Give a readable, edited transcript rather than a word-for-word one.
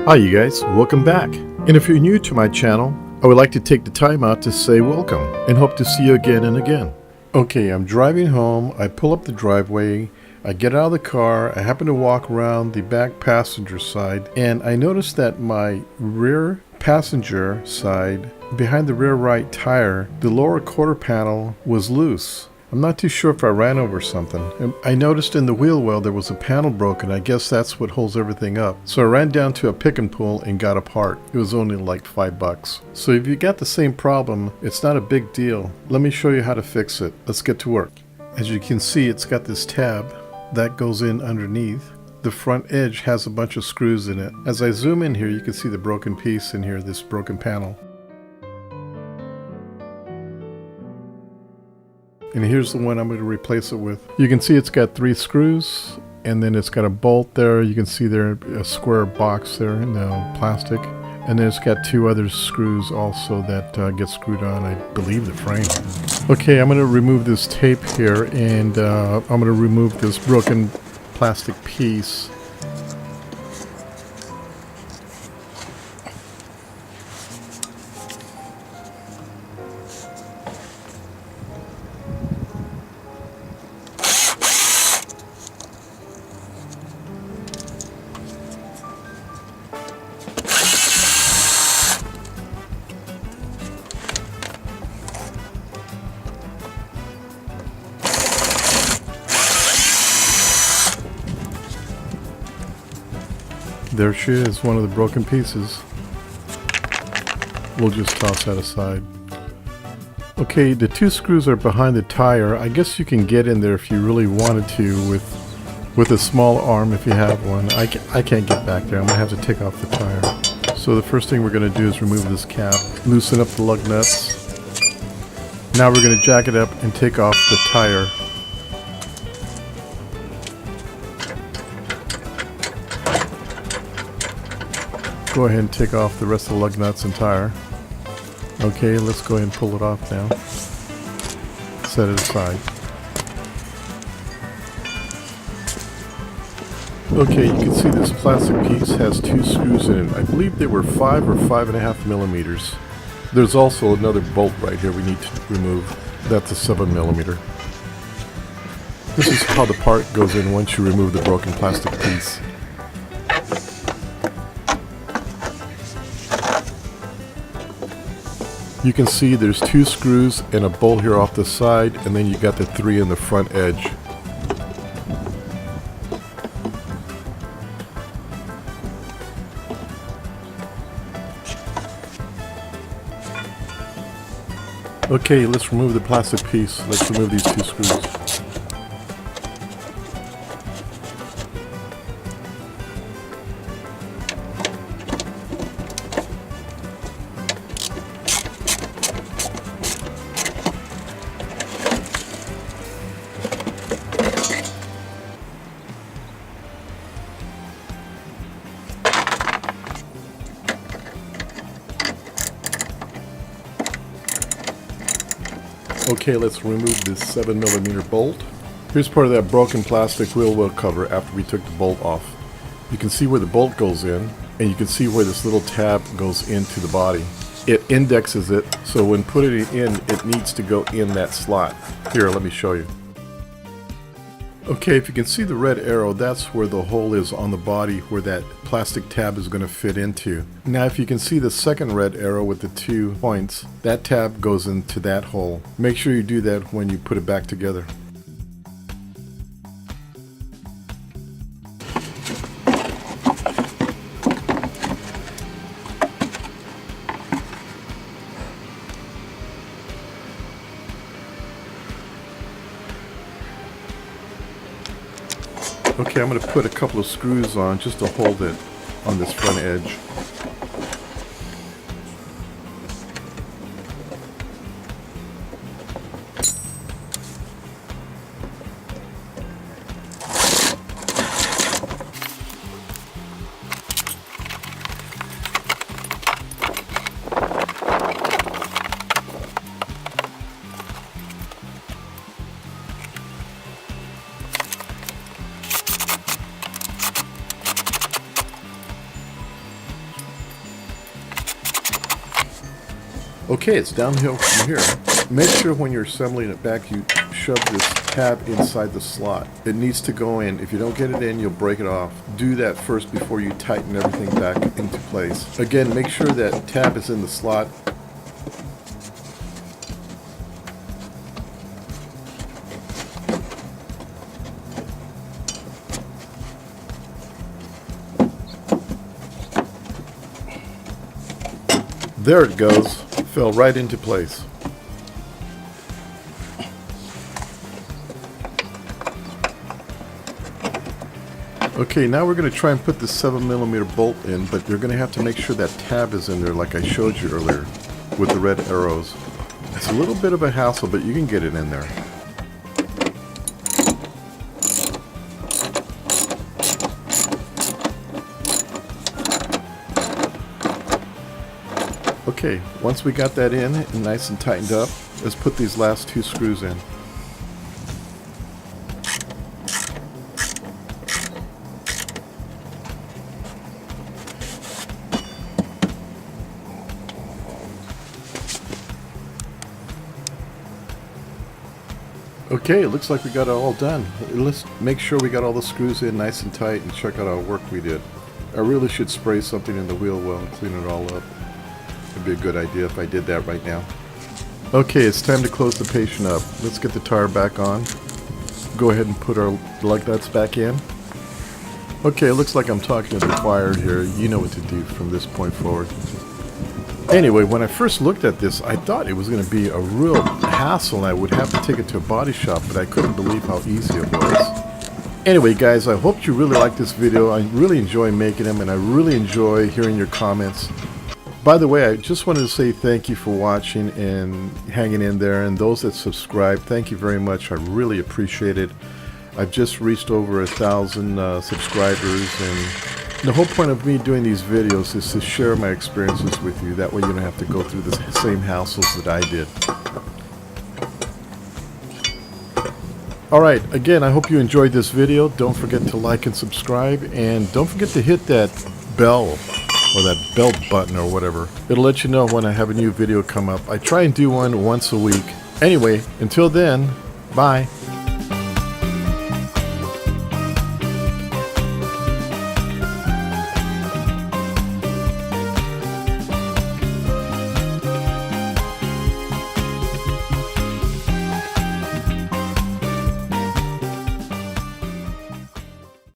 Hi you guys, welcome back. And if you're new to my channel, I would like to take the time out to say welcome and hope to see you again and again. Okay, I'm driving home, I pull up the driveway, I get out of the car, I happen to walk around the back passenger side, and I notice that my rear passenger side, behind the rear right tire, the lower quarter panel was loose. I'm not too sure if I ran over something. I noticed in the wheel well there was a panel broken. I guess that's what holds everything up. So I ran down to a pick and pull and got a part. It was only like $5. So if you got the same problem, it's not a big deal. Let me show you how to fix it. Let's get to work. As you can see, it's got this tab that goes in underneath. The front edge has a bunch of screws in it. As I zoom in here, you can see the broken piece in here, this broken panel. And here's the one I'm going to replace it with. You can see it's got 3 screws, and then it's got a bolt there. You can see there a square box there in plastic. And then it's got 2 other screws also that get screwed on, I believe, the frame. Okay, I'm going to remove this tape here, and I'm going to remove this broken plastic piece. There she is, one of the broken pieces. We'll just toss that aside. Okay, the 2 screws are behind the tire. I guess you can get in there if you really wanted to with a small arm if you have one. I can't get back there. I'm going to have to take off the tire. So the first thing we're going to do is remove this cap, loosen up the lug nuts. Now we're going to jack it up and take off the tire. Go ahead and take off the rest of the lug nuts and tire. Okay, let's go ahead and pull it off now. Set it aside. Okay, you can see this plastic piece has 2 screws in it. I believe they were 5 or 5.5 millimeters. There's also another bolt right here we need to remove. That's a 7 millimeter. This is how the part goes in once you remove the broken plastic piece. You can see there's 2 screws and a bolt here off the side, and then you got the 3 in the front edge. Okay, let's remove the plastic piece. Let's remove these 2 screws. Okay, let's remove this 7 millimeter bolt. Here's part of that broken plastic wheel well cover after we took the bolt off. You can see where the bolt goes in, and you can see where this little tab goes into the body. It indexes it, so when putting it in, it needs to go in that slot. Here, let me show you. Okay, if you can see the red arrow, that's where the hole is on the body where that plastic tab is going to fit into. Now if you can see the second red arrow with the 2 points, that tab goes into that hole. Make sure you do that when you put it back together. Okay, I'm going to put a couple of screws on just to hold it on this front edge. Okay, it's downhill from here. Make sure when you're assembling it back, you shove this tab inside the slot. It needs to go in. If you don't get it in, you'll break it off. Do that first before you tighten everything back into place. Again, make sure that tab is in the slot. There it goes. Fell right into place. Okay, now we're going to try and put the 7mm bolt in, but you're going to have to make sure that tab is in there like I showed you earlier with the red arrows. It's a little bit of a hassle, but you can get it in there. Okay, once we got that in and nice and tightened up, let's put these last 2 screws in. Okay, it looks like we got it all done. Let's make sure we got all the screws in nice and tight and check out our work we did. I really should spray something in the wheel well and clean it all up. It'd be a good idea if I did that right now. Okay, it's time to close the patient up. Let's get the tire back on. Go ahead and put our lug nuts back in. Okay, it looks like I'm talking to the choir here. You know what to do from this point forward. Anyway, when I first looked at this, I thought it was going to be a real hassle and I would have to take it to a body shop, but I couldn't believe how easy it was. Anyway, guys, I hope you really like this video. I really enjoy making them and I really enjoy hearing your comments. By the way, I just wanted to say thank you for watching and hanging in there, and those that subscribe, thank you very much. I really appreciate it. I've just reached over 1,000 subscribers, and the whole point of me doing these videos is to share my experiences with you. That way you don't have to go through the same hassles that I did. Alright, again, I hope you enjoyed this video. Don't forget to like and subscribe, and don't forget to hit that bell or that bell button or whatever. It'll let you know when I have a new video come up. I try and do one once a week. Anyway, until then, bye.